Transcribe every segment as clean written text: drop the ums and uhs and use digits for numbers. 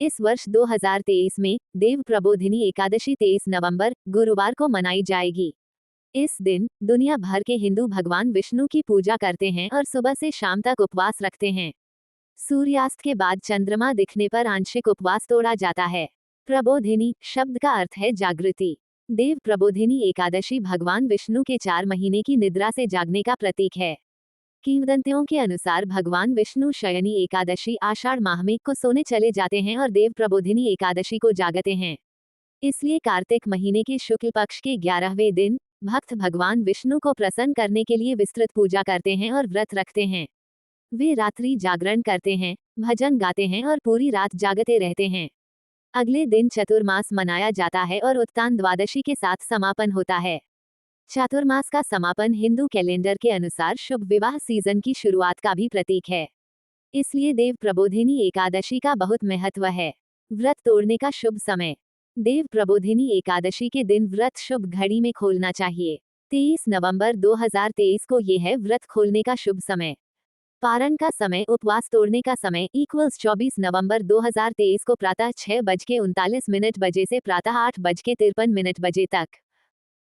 इस वर्ष 2023 में देव प्रबोधिनी एकादशी 23 नवंबर गुरुवार को मनाई जाएगी। इस दिन दुनिया भर के हिंदू भगवान विष्णु की पूजा करते हैं और सुबह से शाम तक उपवास रखते हैं। सूर्यास्त के बाद चंद्रमा दिखने पर आंशिक उपवास तोड़ा जाता है। प्रबोधिनी शब्द का अर्थ है जागृति। देव प्रबोधिनी एकादशी भगवान विष्णु के 4 महीने की निद्रा से जागने का प्रतीक है। किंवदंतियों के अनुसार भगवान विष्णु शयनी एकादशी आषाढ़ माह में को सोने चले जाते हैं और देव प्रबोधिनी एकादशी को जागते हैं। इसलिए कार्तिक महीने के शुक्ल पक्ष के 11वें दिन भक्त भगवान विष्णु को प्रसन्न करने के लिए विस्तृत पूजा करते हैं और व्रत रखते हैं। वे रात्रि जागरण करते हैं, भजन गाते हैं और पूरी रात जागते रहते हैं। अगले दिन चतुर्मास मनाया जाता है और उत्तान द्वादशी के साथ समापन होता है। चातुर्मास का समापन हिंदू कैलेंडर के अनुसार शुभ विवाह सीजन की शुरुआत का भी प्रतीक है। इसलिए देव प्रबोधिनी एकादशी का बहुत महत्व है। व्रत तोड़ने का शुभ समय। देव प्रबोधिनी एकादशी के दिन व्रत शुभ घड़ी में खोलना चाहिए। 23 नवंबर 2023 को ये है व्रत खोलने का शुभ समय। पारण का समय उपवास तोड़ने का समय = 24 नवंबर 2023 को प्रातः 6:39 बजे से प्रातः 8:53 बजे तक।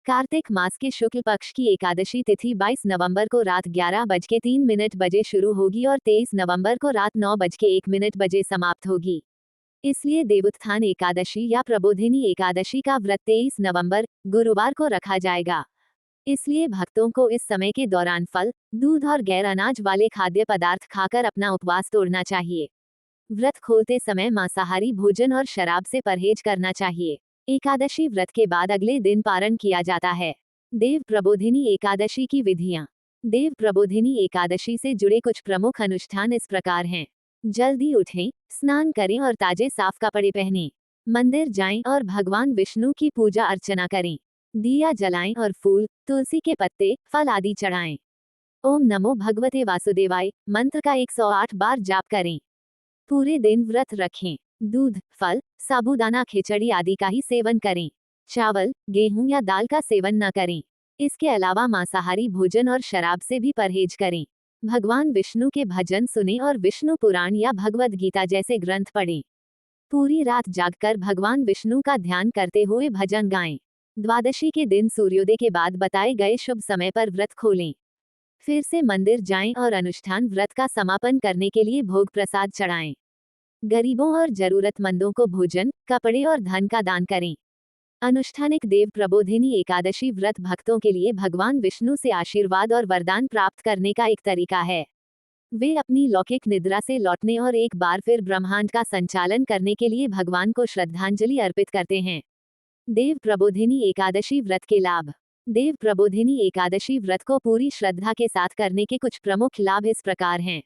कार्तिक मास के शुक्ल पक्ष की एकादशी तिथि 22 नवंबर को रात 11:03 बजे शुरू होगी और 23 नवंबर को रात 9:01 बजे समाप्त होगी। इसलिए देवोत्थान एकादशी या प्रबोधिनी एकादशी का व्रत 23 नवंबर गुरुवार को रखा जाएगा। इसलिए भक्तों को इस समय के दौरान फल, दूध और गैर अनाज वाले खाद्य पदार्थ खाकर अपना उपवास तोड़ना चाहिए। व्रत खोलते समय मांसाहारी भोजन और शराब से परहेज करना चाहिए। एकादशी व्रत के बाद अगले दिन पारण किया जाता है। देव प्रबोधिनी एकादशी की विधियां। देव प्रबोधिनी एकादशी से जुड़े कुछ प्रमुख अनुष्ठान इस प्रकार हैं। जल्दी उठें, स्नान करें और ताजे साफ कपड़े पहनें। मंदिर जाएं और भगवान विष्णु की पूजा अर्चना करें। दिया जलाएं और फूल, तुलसी के पत्ते, फल आदि चढ़ाएं। ओम नमो भगवते वासुदेवाय मंत्र का 108 बार जाप करें। पूरे दिन व्रत रखें। दूध, फल, साबूदाना खिचड़ी आदि का ही सेवन करें। चावल, गेहूं या दाल का सेवन न करें। इसके अलावा मांसाहारी भोजन और शराब से भी परहेज करें। भगवान विष्णु के भजन सुने और विष्णु पुराण या भगवद गीता जैसे ग्रंथ पढ़ें। पूरी रात जागकर भगवान विष्णु का ध्यान करते हुए भजन गाएं। द्वादशी के दिन सूर्योदय के बाद बताए गए शुभ समय पर व्रत खोलें। फिर से मंदिर जाएं और अनुष्ठान व्रत का समापन करने के लिए भोग प्रसाद चढ़ाएं। गरीबों और जरूरतमंदों को भोजन, कपड़े और धन का दान करें। अनुष्ठानिक देव प्रबोधिनी एकादशी व्रत भक्तों के लिए भगवान विष्णु से आशीर्वाद और वरदान प्राप्त करने का एक तरीका है। वे अपनी लौकिक निद्रा से लौटने और एक बार फिर ब्रह्मांड का संचालन करने के लिए भगवान को श्रद्धांजलि अर्पित करते हैं। देव प्रबोधिनी एकादशी व्रत के लाभ। देव प्रबोधिनी एकादशी व्रत को पूरी श्रद्धा के साथ करने के कुछ प्रमुख लाभ इस प्रकार हैं।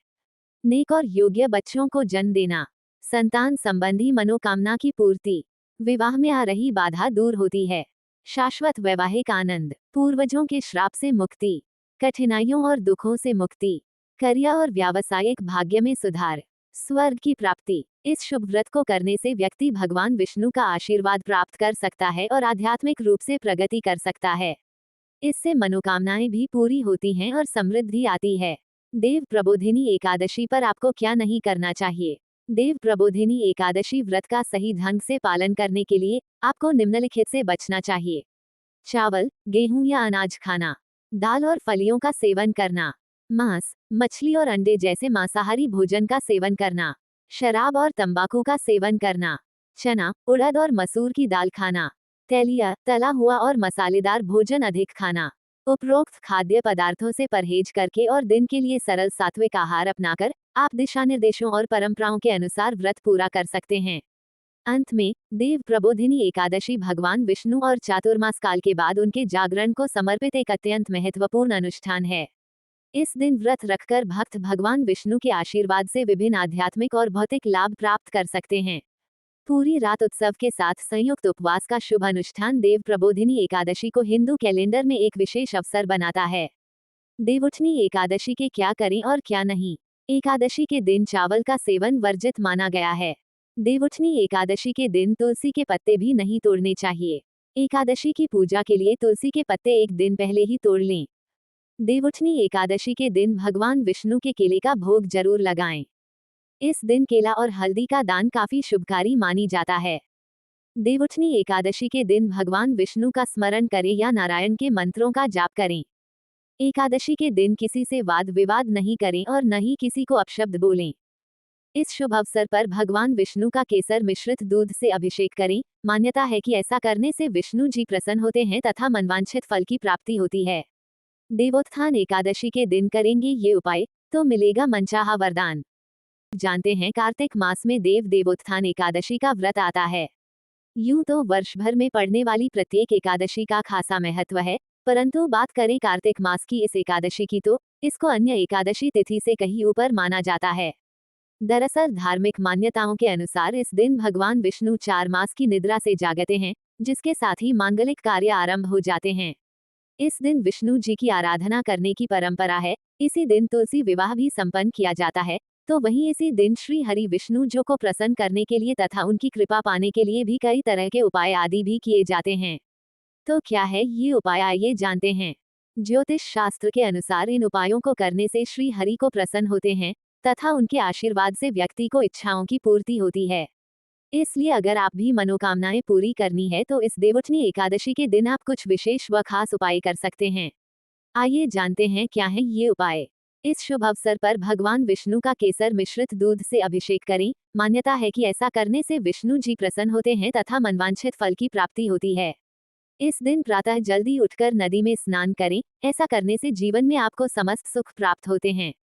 नेक और योग्य बच्चों को जन्म देना। संतान संबंधी मनोकामना की पूर्ति। विवाह में आ रही बाधा दूर होती है। शाश्वत वैवाहिक आनंद। पूर्वजों के श्राप से मुक्ति। कठिनाइयों और दुखों से मुक्ति। करियर और व्यावसायिक भाग्य में सुधार। स्वर्ग की प्राप्ति। इस शुभ व्रत को करने से व्यक्ति भगवान विष्णु का आशीर्वाद प्राप्त कर सकता है और आध्यात्मिक रूप से प्रगति कर सकता है। इससे मनोकामनाएं भी पूरी होती हैं और समृद्धि आती है। देव प्रबोधिनी एकादशी पर आपको क्या नहीं करना चाहिए। देव प्रबोधिनी एकादशी व्रत का सही ढंग से पालन करने के लिए आपको निम्नलिखित से बचना चाहिए। चावल, गेहूं या अनाज खाना। दाल और फलियों का सेवन करना। मांस, मछली और अंडे जैसे मांसाहारी भोजन का सेवन करना। शराब और तंबाकू का सेवन करना। चना, उड़द और मसूर की दाल खाना। तैलिया, तला हुआ और मसालेदार भोजन अधिक खाना। उपरोक्त खाद्य पदार्थों से परहेज करके और दिन के लिए सरल सात्विक आहार अपनाकर आप दिशा निर्देशों और परंपराओं के अनुसार व्रत पूरा कर सकते हैं। अंत में, देव प्रबोधिनी एकादशी भगवान विष्णु और चातुर्मास काल के बाद उनके जागरण को समर्पित एक अत्यंत महत्वपूर्ण अनुष्ठान है। इस दिन व्रत रखकर भक्त भगवान विष्णु के आशीर्वाद से विभिन्न आध्यात्मिक और भौतिक लाभ प्राप्त कर सकते हैं। पूरी रात उत्सव के साथ संयुक्त उपवास का शुभ अनुष्ठान देव प्रबोधिनी एकादशी को हिंदू कैलेंडर में एक विशेष अवसर बनाता है। देवोत्थानी एकादशी के क्या करें और क्या नहीं। एकादशी के दिन चावल का सेवन वर्जित माना गया है। देवोत्थानी एकादशी के दिन तुलसी के पत्ते भी नहीं तोड़ने चाहिए। एकादशी की पूजा के लिए तुलसी के पत्ते एक दिन पहले ही तोड़ लें। देवोत्थानी एकादशी के दिन भगवान विष्णु के केले का भोग जरूर लगाएं। इस दिन केला और हल्दी का दान काफी शुभकारी मानी जाता है। देवउठनी एकादशी के दिन भगवान विष्णु का स्मरण करें या नारायण के मंत्रों का जाप करें। एकादशी के दिन किसी से वाद विवाद नहीं करें और न ही किसी को अपशब्द बोलें। इस शुभ अवसर पर भगवान विष्णु का केसर मिश्रित दूध से अभिषेक करें। मान्यता है कि ऐसा करने से विष्णु जी प्रसन्न होते हैं तथा मनवांछित फल की प्राप्ति होती है। देवोत्थान एकादशी के दिन करेंगे ये उपाय तो मिलेगा मनचाहा वरदान। जानते हैं कार्तिक मास में देवोत्थान एकादशी का व्रत आता है। यूं तो वर्ष भर में पड़ने वाली प्रत्येक एकादशी का खासा महत्व है, परंतु बात करें कार्तिक मास की इस एकादशी की तो इसको अन्य एकादशी तिथि से कहीं ऊपर माना जाता है। दरअसल धार्मिक मान्यताओं के अनुसार इस दिन भगवान विष्णु 4 मास की निद्रा से जागते हैं, जिसके साथ ही मांगलिक कार्य आरंभ हो जाते हैं। इस दिन विष्णु जी की आराधना करने की परंपरा है। इसी दिन तुलसी विवाह भी संपन्न किया जाता है। तो वहीं इसी दिन श्री हरि विष्णु जो को प्रसन्न करने के लिए तथा उनकी कृपा पाने के लिए भी कई तरह के उपाय आदि भी किए जाते हैं। तो क्या है ये उपाय, आइए जानते हैं। ज्योतिष शास्त्र के अनुसार इन उपायों को करने से श्री हरि को प्रसन्न होते हैं तथा उनके आशीर्वाद से व्यक्ति को इच्छाओं की पूर्ति होती है। इसलिए अगर आप भी मनोकामनाएं पूरी करनी है तो इस देवउठनी एकादशी के दिन आप कुछ विशेष व खास उपाय कर सकते हैं। आइए जानते हैं क्या है ये उपाय। इस शुभ अवसर पर भगवान विष्णु का केसर मिश्रित दूध से अभिषेक करें। मान्यता है कि ऐसा करने से विष्णु जी प्रसन्न होते हैं तथा मनवांछित फल की प्राप्ति होती है। इस दिन प्रातः जल्दी उठकर नदी में स्नान करें। ऐसा करने से जीवन में आपको समस्त सुख प्राप्त होते हैं।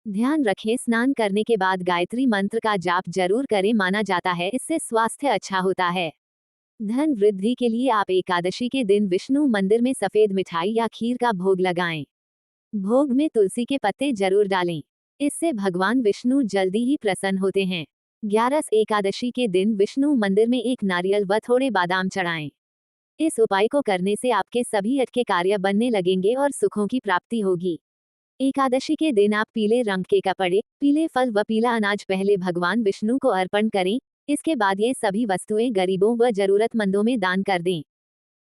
ध्यान रखें, स्नान करने के बाद गायत्री मंत्र का जाप जरूर करें। माना जाता है इससे स्वास्थ्य अच्छा होता है। धन वृद्धि के लिए आप एकादशी के दिन विष्णु मंदिर में सफेद मिठाई या खीर का भोग लगाएं। भोग में तुलसी के पत्ते जरूर डालें। इससे भगवान विष्णु जल्दी ही प्रसन्न होते हैं। 11 एकादशी के दिन विष्णु मंदिर में एक नारियल व थोड़े बादाम चढ़ाएं। इस उपाय को करने से आपके सभी अटके कार्य बनने लगेंगे और सुखों की प्राप्ति होगी। एकादशी के दिन आप पीले रंग के कपड़े, पीले फल व पीला अनाज पहले भगवान विष्णु को अर्पण करें। इसके बाद ये सभी वस्तुएं गरीबों व जरूरतमंदों में दान कर दें।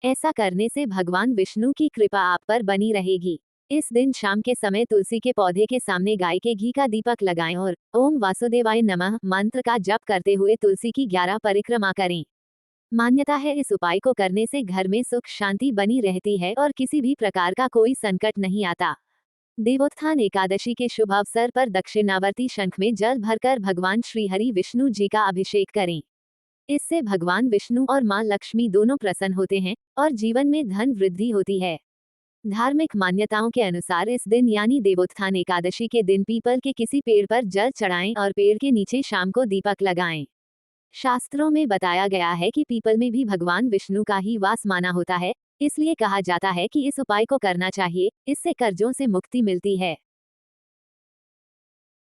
ऐसा करने से भगवान विष्णु की कृपा आप पर बनी रहेगी। इस दिन शाम के समय तुलसी के पौधे के सामने गाय के घी का दीपक लगाएं और ओम वासुदेवाय नमः मंत्र का जप करते हुए तुलसी की 11 परिक्रमा करें। मान्यता है इस उपाय को करने से घर में सुख शांति बनी रहती है और किसी भी प्रकार का कोई संकट नहीं आता। देवोत्थान एकादशी के शुभ अवसर पर दक्षिणावर्ती शंख में जल भरकर भगवान श्री हरि विष्णु जी का अभिषेक करें। इससे भगवान विष्णु और मां लक्ष्मी दोनों प्रसन्न होते हैं और जीवन में धन वृद्धि होती है। धार्मिक मान्यताओं के अनुसार इस दिन यानी देवोत्थान एकादशी के दिन पीपल के किसी पेड़ पर जल चढ़ाएं और पेड़ के नीचे शाम को दीपक लगाएं। शास्त्रों में बताया गया है कि पीपल में भी भगवान विष्णु का ही वास माना होता है, इसलिए कहा जाता है कि इस उपाय को करना चाहिए। इससे कर्जों से मुक्ति मिलती है।